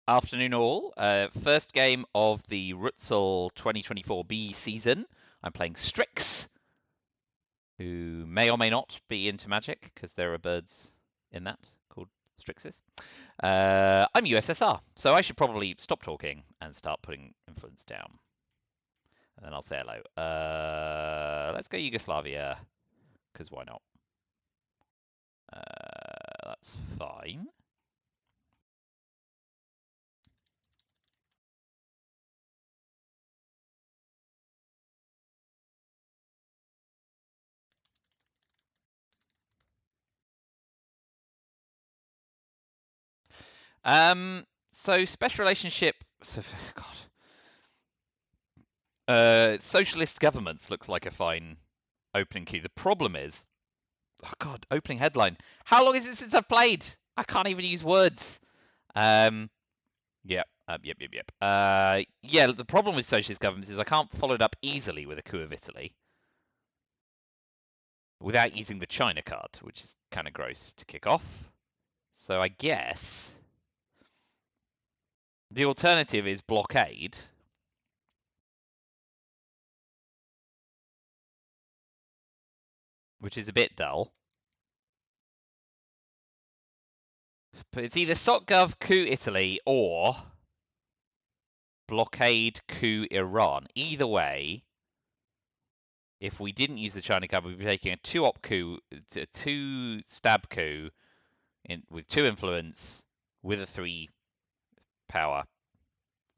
Afternoon all. First game of the RTSL 2024 B season. I'm playing Strix, who may or may not be into magic, because there are birds in that called Strixes. I'm USSR, so I should probably stop talking and start putting influence down. And then I'll say hello. Let's go Yugoslavia, because why not? That's fine. So special relationship. God. Socialist governments looks like a fine opening key. The problem is, oh God, opening headline. How long is it since I've played? I can't even use words. Yep. Yeah, the problem with socialist governments is I can't follow it up easily with a coup of Italy without using the China card, which is kind of gross to kick off. So I guess the alternative is blockade. Which is a bit dull. But it's either SOCGov coup Italy or blockade coup Iran. Either way, if we didn't use the China card, we'd be taking a 2-op coup, a 2-stab coup with 2 influence with a 3 power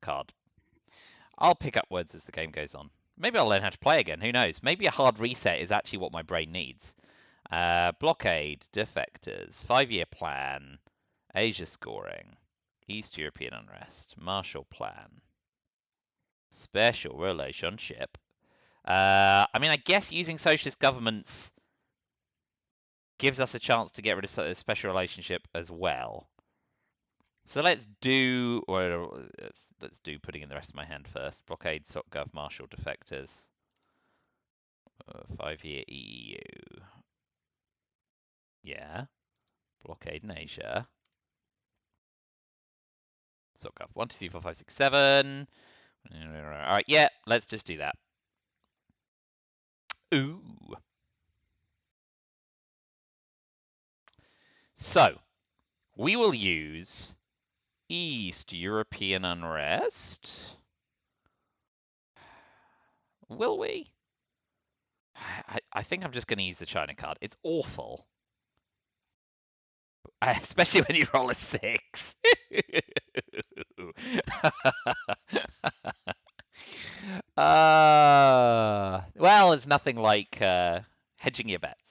card. I'll pick up words as the game goes on. Maybe I'll learn how to play again. Who knows? Maybe a hard reset is actually what my brain needs. Blockade, defectors, 5-year plan, Asia scoring, East European unrest, Marshall Plan, special relationship. I mean, I guess using socialist governments gives us a chance to get rid of special relationship as well. So let's do, or let's do putting in the rest of my hand first. Blockade, SOCGov, Marshall, defectors, 5-year EU. Yeah, blockade in Asia. SOCGov, 1, 2, 3, 4, 5, 6, 7. All right, yeah, let's just do that. Ooh. So, we will use East European unrest. Will we? I think I'm just going to use the China card. It's awful. Especially when you roll a 6. Well, it's nothing like hedging your bets.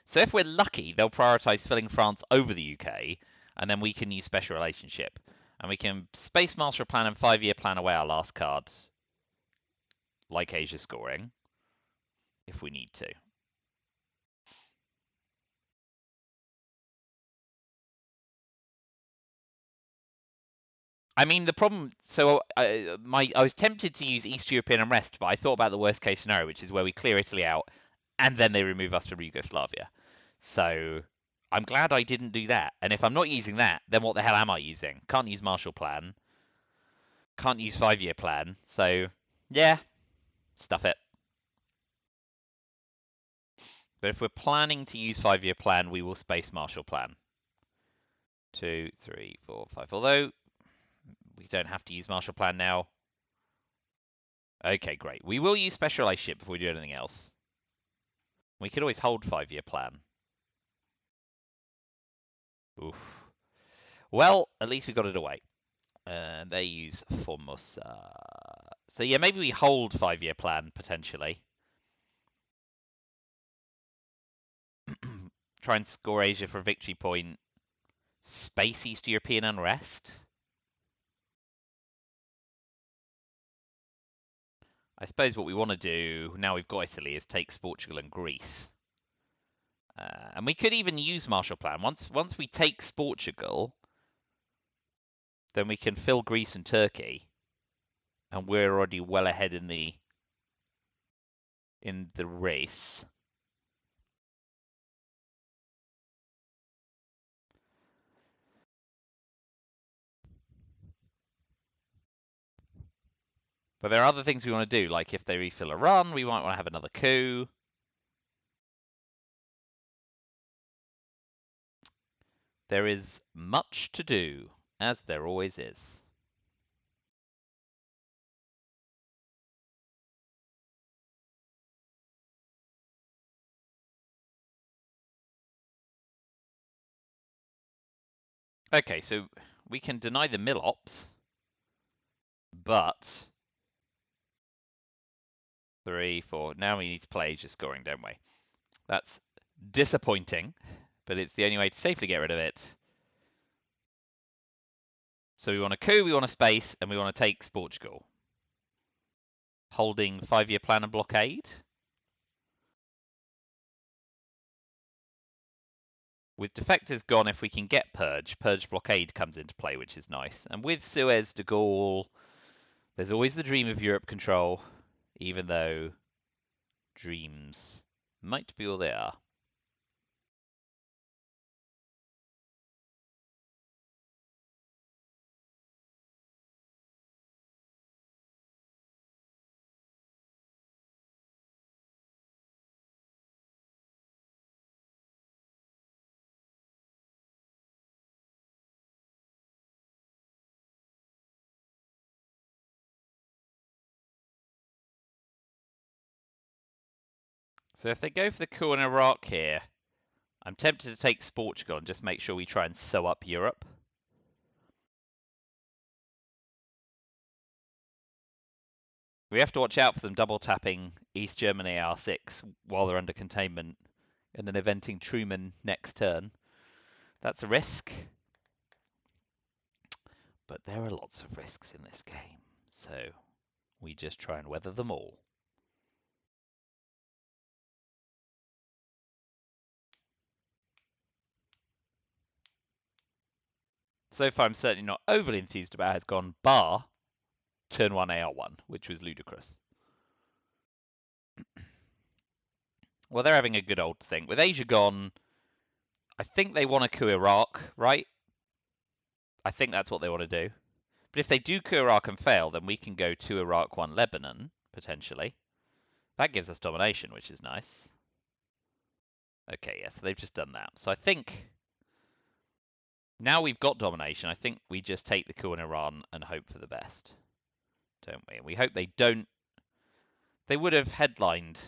So if we're lucky, they'll prioritize filling France over the UK, and then we can use special relationship. And we can Space Master Plan and 5-year plan away our last card, like Asia scoring, if we need to. I mean, the problem. So I was tempted to use East European unrest, but I thought about the worst case scenario, which is where we clear Italy out, and then they remove us from Yugoslavia. So I'm glad I didn't do that. And if I'm not using that, then what the hell am I using? Can't use Marshall Plan. Can't use 5-year plan. So yeah, stuff it. But if we're planning to use 5-year plan, we will space Marshall Plan. 2, 3, 4, 5. Although we don't have to use Marshall Plan now. Okay, great. We will use special relationship before we do anything else. We could always hold 5-year plan. Oof. Well, at least we got it away. They use Formosa. So yeah, maybe we hold 5-year plan potentially. Try and score Asia for a victory point. Space East European unrest. I suppose what we want to do, now we've got Italy, is take Portugal and Greece. And we could even use Marshall Plan. Once we take Portugal, then we can fill Greece and Turkey. And we're already well ahead in the race. But there are other things we want to do, like if they refill a run, we might want to have another coup. There is much to do, as there always is. Okay, so we can deny the mill ops, but 3, 4. Now we need to play just scoring, don't we? That's disappointing, but it's the only way to safely get rid of it. So we want a coup, we want a space, and we want to take Portugal. Holding 5-year plan and blockade. With defectors gone, if we can get Purge blockade comes into play, which is nice. And with Suez, de Gaulle, there's always the dream of Europe control, even though dreams might be all they are. So if they go for the coup in Iraq here, I'm tempted to take Portugal and just make sure we try and sew up Europe. We have to watch out for them double tapping East Germany R6 while they're under containment and then eventing Truman next turn. That's a risk. But there are lots of risks in this game, so we just try and weather them all. So far, I'm certainly not overly enthused about how it's gone, bar turn 1 AR1, which was ludicrous. Well, they're having a good old thing. With Asia gone, I think they want to coup Iraq, right? I think that's what they want to do. But if they do coup Iraq and fail, then we can go to Iraq 1 Lebanon, potentially. That gives us domination, which is nice. Okay, yeah, so they've just done that. So I think now we've got domination, I think we just take the coup in Iran and hope for the best, don't we? And we hope they don't. They would have headlined.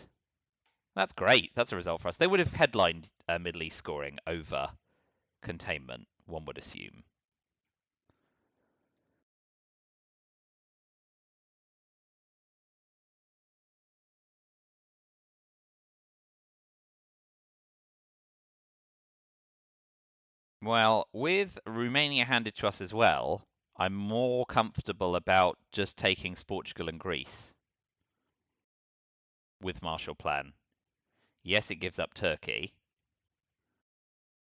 That's great. That's a result for us. They would have headlined Middle East scoring over containment, one would assume. Well, with Romania handed to us as well, I'm more comfortable about just taking Portugal and Greece with Marshall Plan. Yes, it gives up Turkey,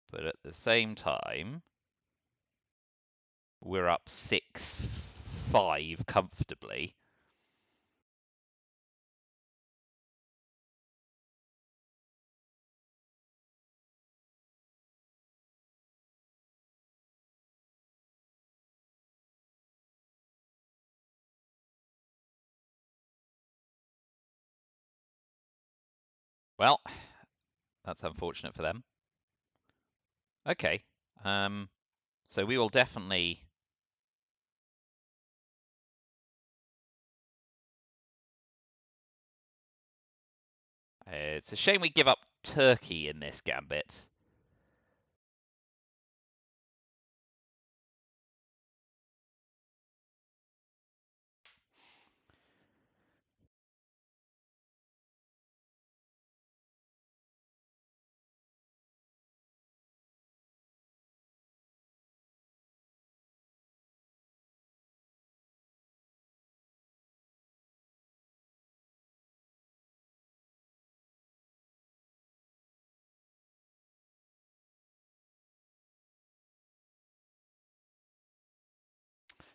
but at the same time, we're up 6-5 comfortably. Well, that's unfortunate for them. Okay. So we will definitely. It's a shame we give up Turkey in this gambit.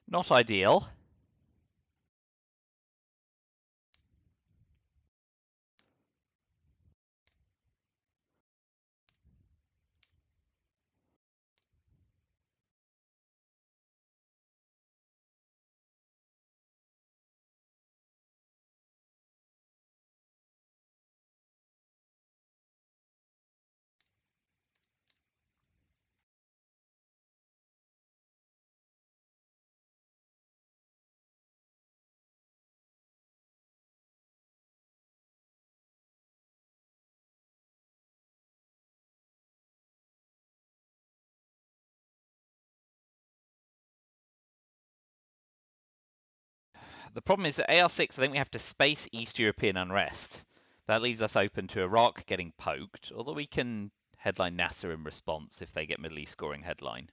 Not ideal. The problem is that AR6, I think we have to space East European unrest. That leaves us open to Iraq getting poked, although we can headline Nasser in response if they get Middle East scoring headline.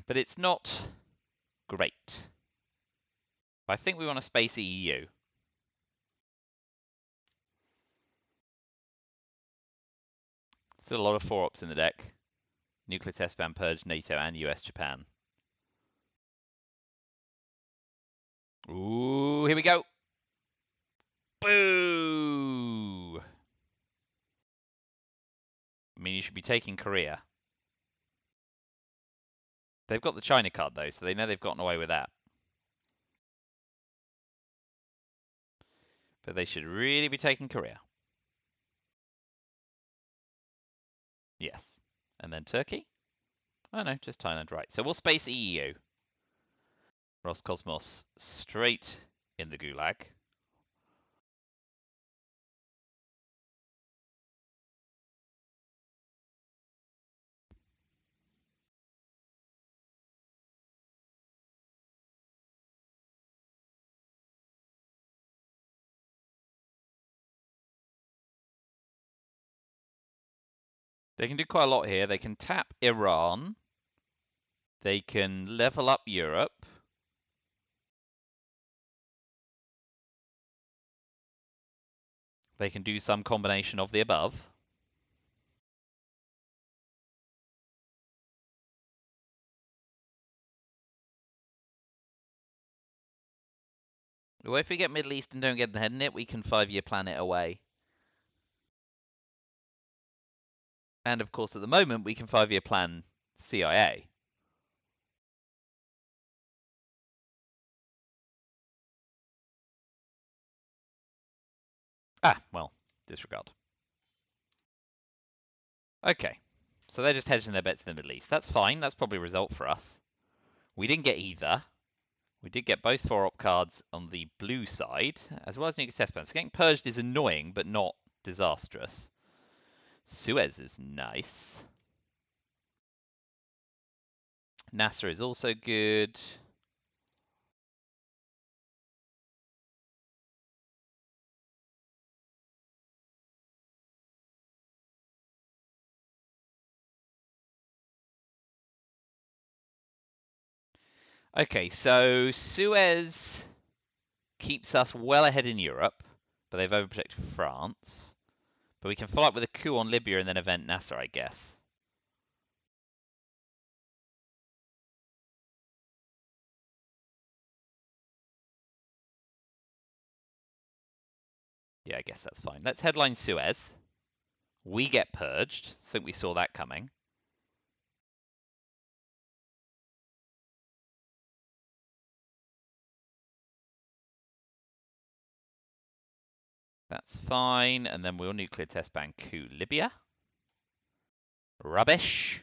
But it's not great. But I think we want to space the EU. Still a lot of 4-ops in the deck. Nuclear test ban, purge, NATO, and US, Japan. Ooh, here we go. Boo! I mean, you should be taking Korea. They've got the China card, though, so they know they've gotten away with that. But they should really be taking Korea. Yes. And then Turkey? Oh, no, just Thailand, right. So we'll space EU. Roscosmos straight in the gulag. They can do quite a lot here. They can tap Iran. They can level up Europe. They can do some combination of the above. Well, if we get Middle East and don't get the head in it, we can 5-year plan it away. And of course, at the moment, we can 5-year plan CIA. Ah, well, disregard. Okay, so they're just hedging their bets in the Middle East. That's fine. That's probably a result for us. We didn't get either. We did get both 4-op cards on the blue side, as well as nuclear test bans. So getting purged is annoying, but not disastrous. Suez is nice. Nasser is also good. Okay, so Suez keeps us well ahead in Europe, but they've overprotected France. But we can follow up with a coup on Libya and then event Nasser, I guess. Yeah, I guess that's fine. Let's headline Suez. We get purged. I think we saw that coming. That's fine. And then we'll nuclear test ban coup Libya. Rubbish.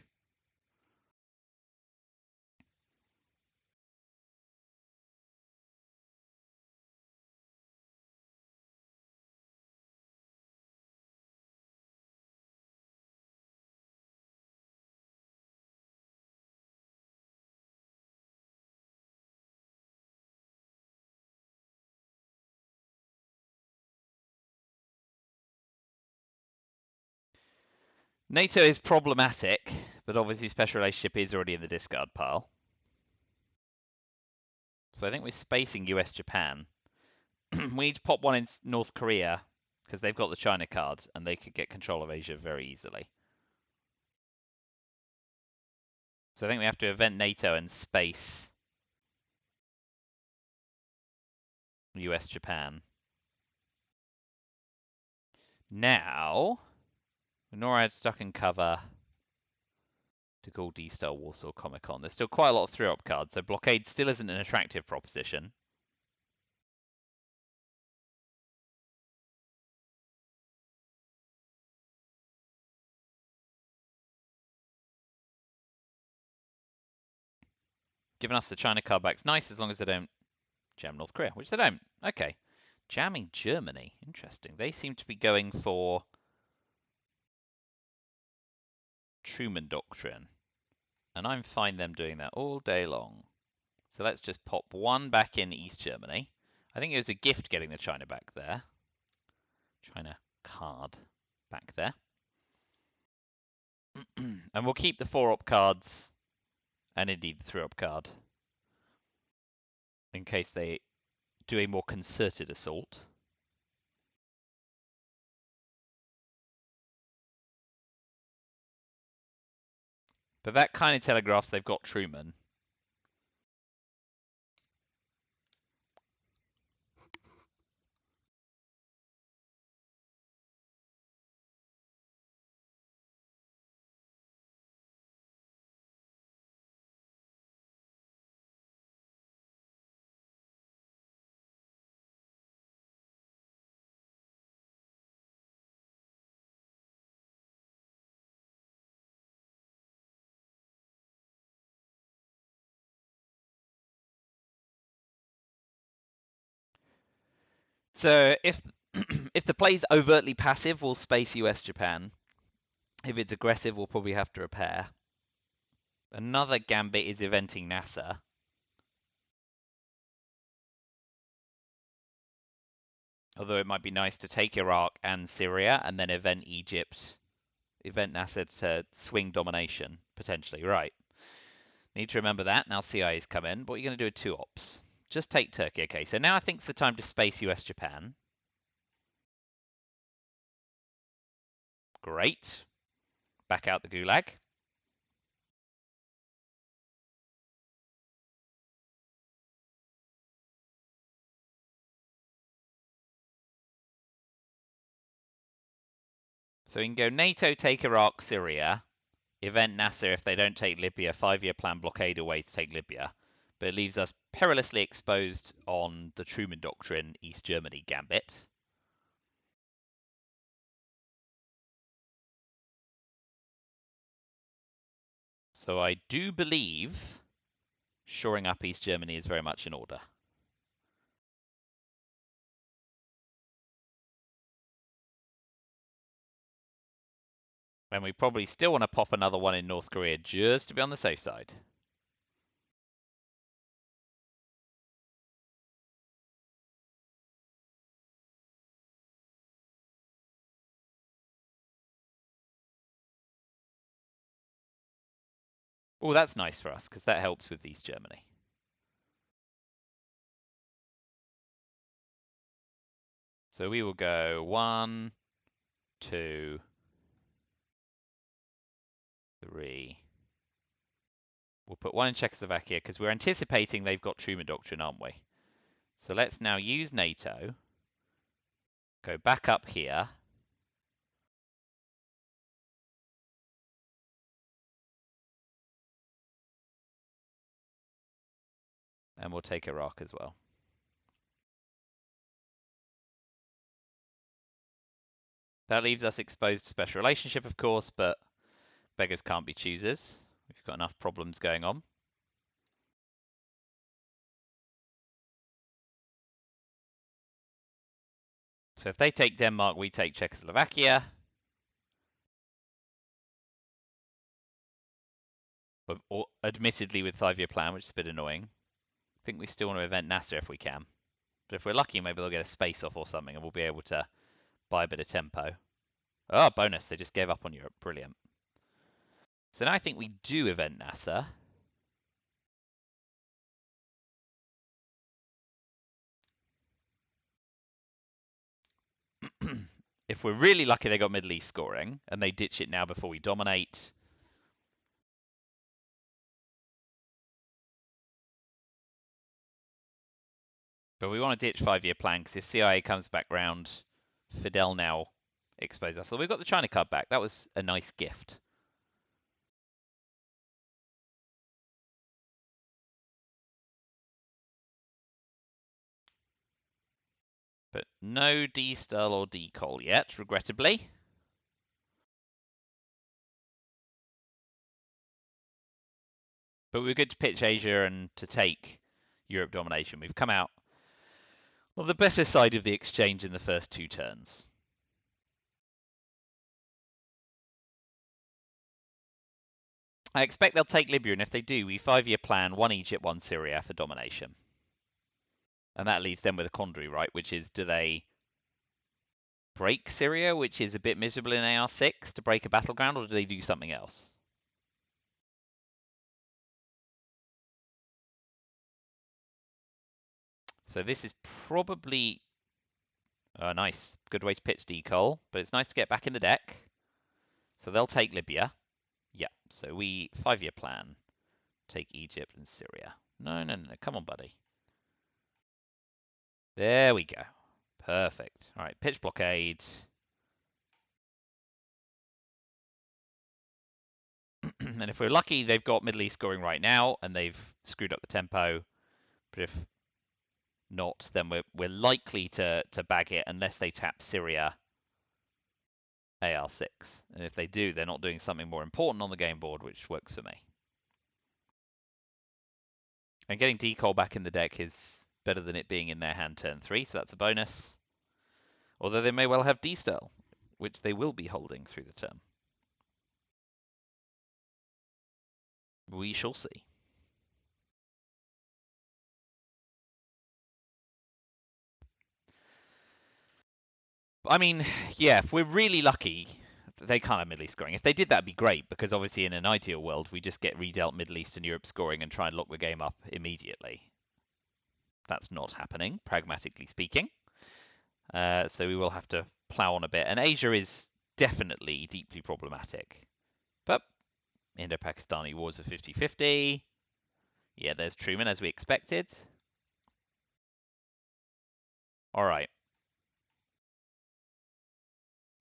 NATO is problematic, but obviously special relationship is already in the discard pile. So I think we're spacing US-Japan. We need to pop one in North Korea, because they've got the China card, and they could get control of Asia very easily. So I think we have to event NATO and space US-Japan. Now, NORAD stuck in cover to call D-Star Warsaw Comic Con. There's still quite a lot of 3-op cards, so blockade still isn't an attractive proposition. Giving us the China card back's nice as long as they don't jam North Korea, which they don't. Okay. Jamming Germany. Interesting. They seem to be going for Truman Doctrine. And I'm fine them doing that all day long. So let's just pop one back in East Germany. I think it was a gift getting the China back there. China card back there. And we'll keep the 4-op cards and indeed the 3-op card in case they do a more concerted assault. But that kind of telegraphs they've got Truman. So if if the play's overtly passive, we'll space US Japan. If it's aggressive, we'll probably have to repair. Another gambit is eventing NASA. Although it might be nice to take Iraq and Syria and then event Egypt, event NASA to swing domination, potentially. Right. Need to remember that. Now CIA's come in. What are you going to do with 2 ops? Just take Turkey. Okay, so now I think it's the time to space US Japan. Great. Back out the Gulag. So we can go NATO, take Iraq, Syria, event Nasser if they don't take Libya, 5-year plan blockade away to take Libya. But it leaves us perilously exposed on the Truman Doctrine East Germany gambit. So I do believe shoring up East Germany is very much in order. And we probably still want to pop another one in North Korea just to be on the safe side. Oh, that's nice for us because that helps with East Germany. So we will go 1, 2, 3. We'll put one in Czechoslovakia because we're anticipating they've got Truman Doctrine, aren't we? So let's now use NATO. Go back up here. And we'll take Iraq as well. That leaves us exposed to special relationship, of course, but beggars can't be choosers. We've got enough problems going on. So if they take Denmark, we take Czechoslovakia. Or admittedly with 5-year plan, which is a bit annoying. I think we still want to event Nasser if we can. But if we're lucky, maybe they'll get a space off or something and we'll be able to buy a bit of tempo. Oh, bonus. They just gave up on Europe. Brilliant. So now I think we do event Nasser. If we're really lucky, they got Middle East scoring and they ditch it now before we dominate. But we want to ditch 5-year plan because if CIA comes back round, Fidel now exposes us. So we've got the China card back. That was a nice gift. But no D-Stel or D-Col yet, regrettably. But we're good to pitch Asia and to take Europe domination. We've come out on the better side of the exchange in the first 2 turns. I expect they'll take Libya, and if they do, we 5-year plan 1 Egypt, 1 Syria for domination. And that leaves them with a quandary, right? Which is, do they break Syria, which is a bit miserable in AR6, to break a battleground, or do they do something else? So this is probably a nice, good way to pitch decol, but it's nice to get back in the deck. So they'll take Libya. Yeah, so we 5-year plan, take Egypt and Syria. No, no, no, come on, buddy. There we go. Perfect. All right, pitch blockade. And if we're lucky, they've got Middle East scoring right now, and they've screwed up the tempo. But if not, then we're likely to bag it unless they tap Syria AR6. And if they do, they're not doing something more important on the game board, which works for me. And getting decol back in the deck is better than it being in their hand turn 3, so that's a bonus. Although they may well have D-Stel, which they will be holding through the term. We shall see. I mean, yeah, if we're really lucky, they can't have Middle East scoring. If they did, that'd be great, because obviously in an ideal world, we just get redealt Middle East and Europe scoring and try and lock the game up immediately. That's not happening, pragmatically speaking. So we will have to plow on a bit. And Asia is definitely deeply problematic. But Indo-Pakistani wars are 50-50. Yeah, there's Truman, as we expected. All right.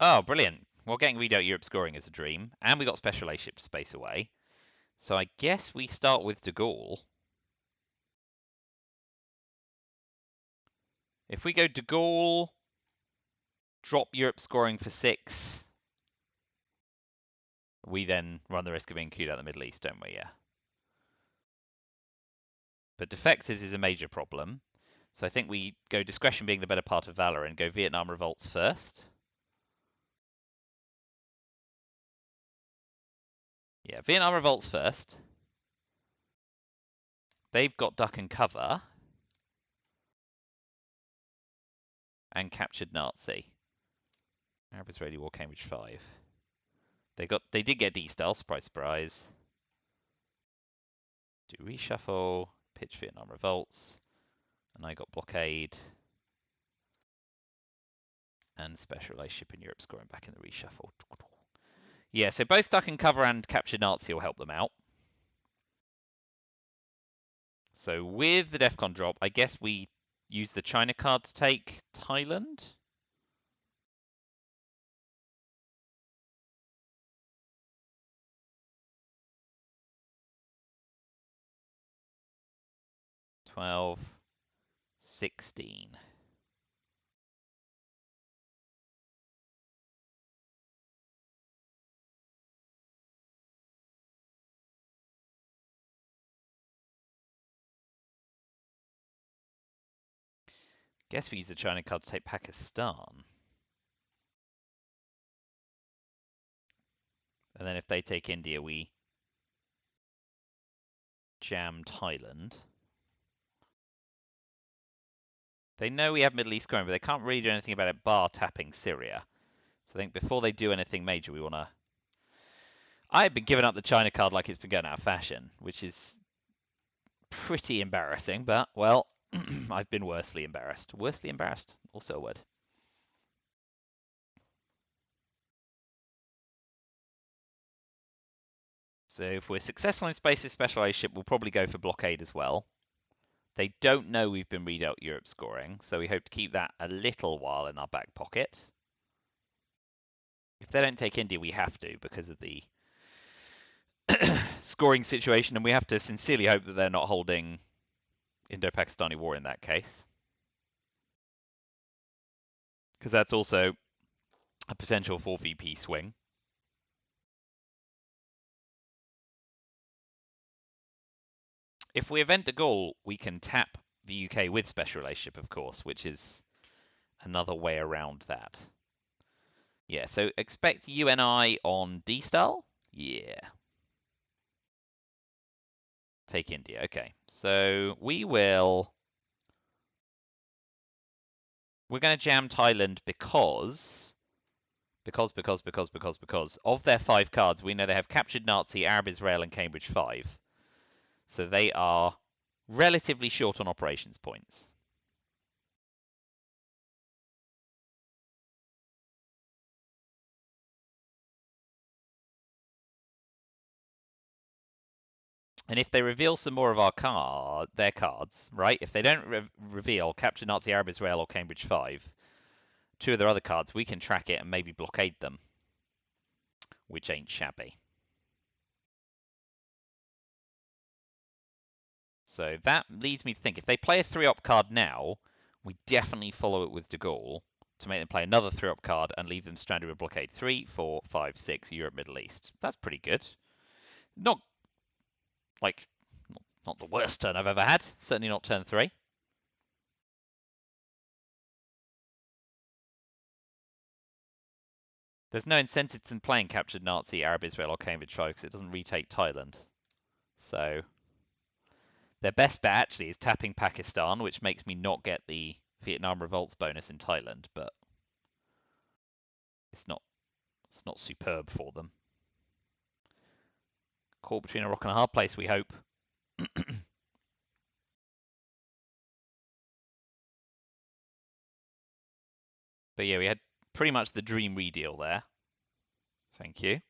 Oh, brilliant. Well, getting redealt Europe scoring is a dream. And we got special relationship space away. So I guess we start with De Gaulle. If we go De Gaulle, drop Europe scoring for 6, we then run the risk of being queued out of the Middle East, don't we? Yeah. But defectors is a major problem. So I think we go discretion being the better part of valor and go Vietnam revolts first. Yeah, Vietnam revolts first. They've got duck and cover and captured Nazi. Arab-Israeli War, Cambridge 5. They did get D-Style, surprise, surprise. Do reshuffle, pitch Vietnam revolts, and I got blockade and special relationship in Europe scoring back in the reshuffle. Yeah, so both duck and cover and capture Nazi will help them out. So with the DEFCON drop, I guess we use the China card to take Thailand. $12, $16. Guess we use the China card to take Pakistan. And then if they take India, we jam Thailand. They know we have Middle East scoring, but they can't really do anything about it bar tapping Syria. So I think before they do anything major, we want to... I've been giving up the China card like it's been going out of fashion, which is pretty embarrassing, but, well, I've been worsely embarrassed. Worsely embarrassed? Also a word. So if we're successful in Space's special relationship, we'll probably go for blockade as well. They don't know we've been redealt Europe scoring, so we hope to keep that a little while in our back pocket. If they don't take India, we have to because of the scoring situation, and we have to sincerely hope that they're not holding Indo-Pakistani war in that case. Because that's also a potential 4 VP swing. If we event a goal, we can tap the UK with special relationship, of course, which is another way around that. Yeah, so expect UNI on D-Style. Yeah. Take India. Okay, so we're going to jam Thailand because of their 5 cards, we know they have captured Nazi, Arab Israel, and Cambridge 5. So they are relatively short on operations points. And if they reveal some more of their cards, right? If they don't reveal captured Nazi, Arab Israel, or Cambridge 5, 2 of their other cards, we can track it and maybe blockade them, which ain't shabby. So that leads me to think, if they play a 3-op card now, we definitely follow it with De Gaulle to make them play another 3-op card and leave them stranded with blockade 3, 4, 5, 6, Europe, Middle East. That's pretty good. Not, like, not the worst turn I've ever had. Certainly not turn 3. There's no incentive in playing captured Nazi, Arab Israel, or Cambridge 5 because it doesn't retake Thailand. So their best bet actually is tapping Pakistan, which makes me not get the Vietnam revolts bonus in Thailand, but it's not superb for them. Caught between a rock and a hard place, we hope. But yeah, we had pretty much the dream redeal there. Thank you.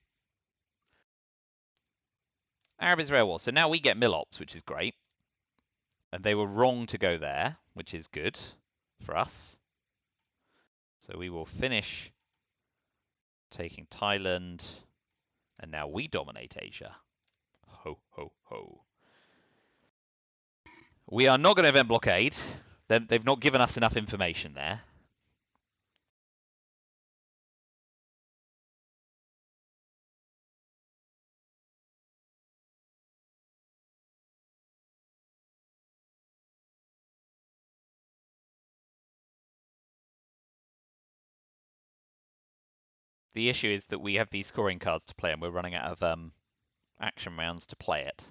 Arab Israel War. So now we get Milops, which is great. And they were wrong to go there, which is good for us. So we will finish taking Thailand. And now we dominate Asia. Ho, ho, ho. We are not going to event blockade. They've not given us enough information there. The issue is that we have these scoring cards to play and we're running out of action rounds to play it.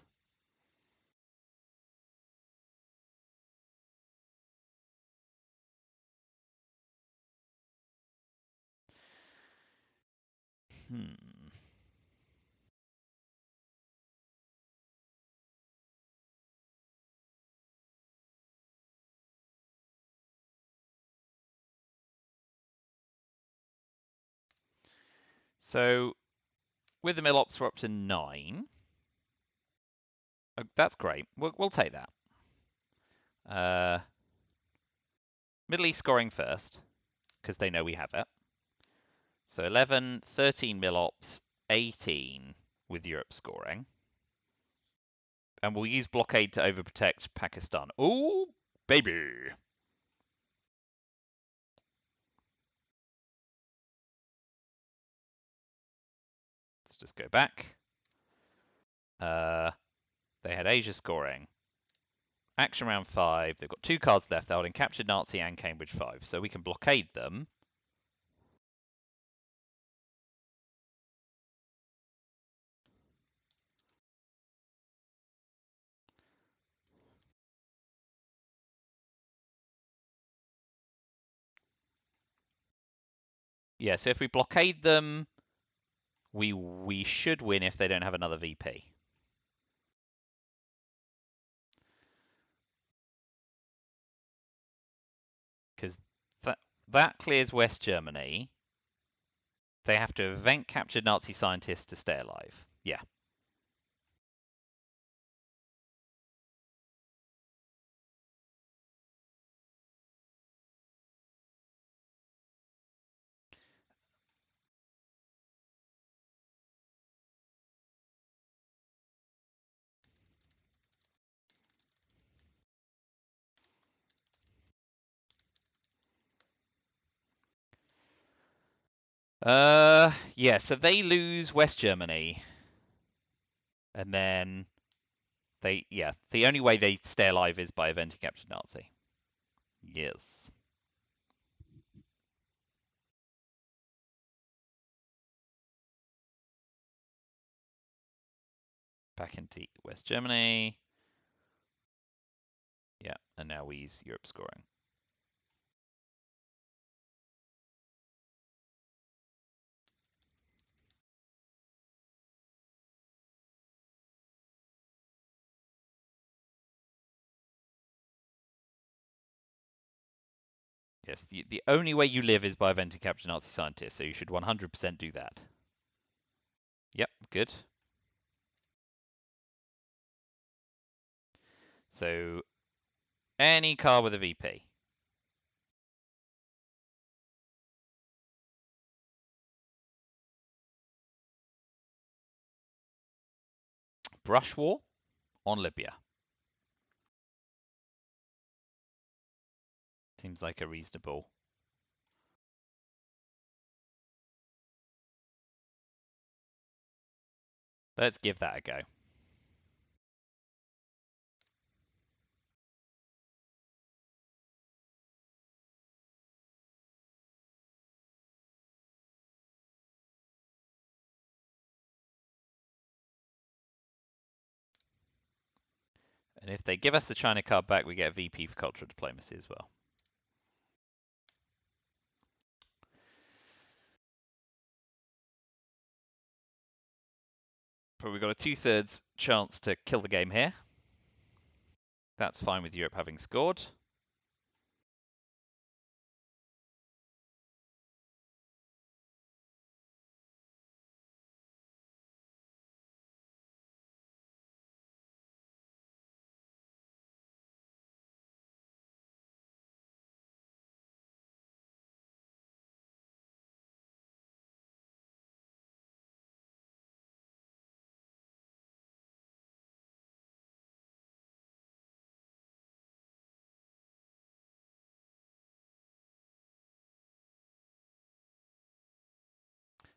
So with the Milops, we're up to 9. Oh, that's great. We'll take that. Middle East scoring first, because they know we have it. So 11, 13 Milops, 18 with Europe scoring. And we'll use blockade to overprotect Pakistan. Ooh, baby! Let's just go back. They had Asia scoring. Action round 5. They've got 2 cards left. They're holding captured Nazi and Cambridge 5. So we can blockade them. Yeah, so if we blockade them, we should win if they don't have another VP. Because that clears West Germany. They have to event captured Nazi scientists to stay alive. Yeah. Yeah, so they lose West Germany. And then the only way they stay alive is by eventing captured Nazi. Yes. Back into West Germany. Yeah, and now we use Europe scoring. Yes, the only way you live is by eventing capture Nazi scientists, so you should 100% do that. Yep, good. So, any car with a VP. Brush war on Libya. Seems like a reasonable. Let's give that a go. And if they give us the China card back, we get a VP for cultural diplomacy as well. But we've got a 2/3 chance to kill the game here. That's fine with Europe having scored.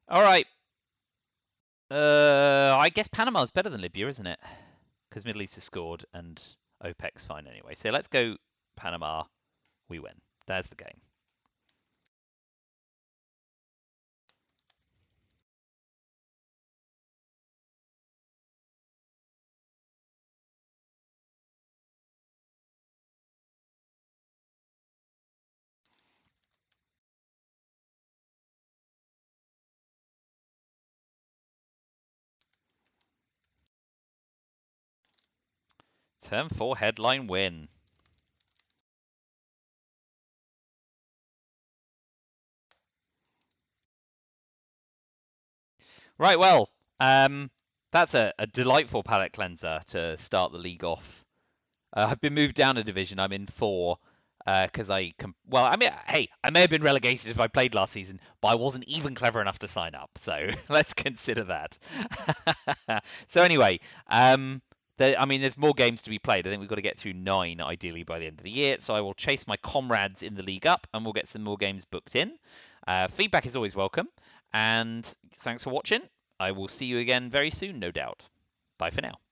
All right. I guess Panama's better than Libya, isn't it? Because Middle East has scored and OPEC's fine anyway. So let's go Panama. We win. There's the game. Turn 4 headline win. Right, well, that's a delightful palette cleanser to start the league off. I've been moved down a division. I'm in 4 because well, I mean, hey, I may have been relegated if I played last season, but I wasn't even clever enough to sign up. So let's consider that. So anyway, I mean, there's more games to be played. I think we've got to get through 9 ideally by the end of the year. So I will chase my comrades in the league up, and we'll get some more games booked in. Feedback is always welcome, and thanks for watching. I will see you again very soon, no doubt. Bye for now.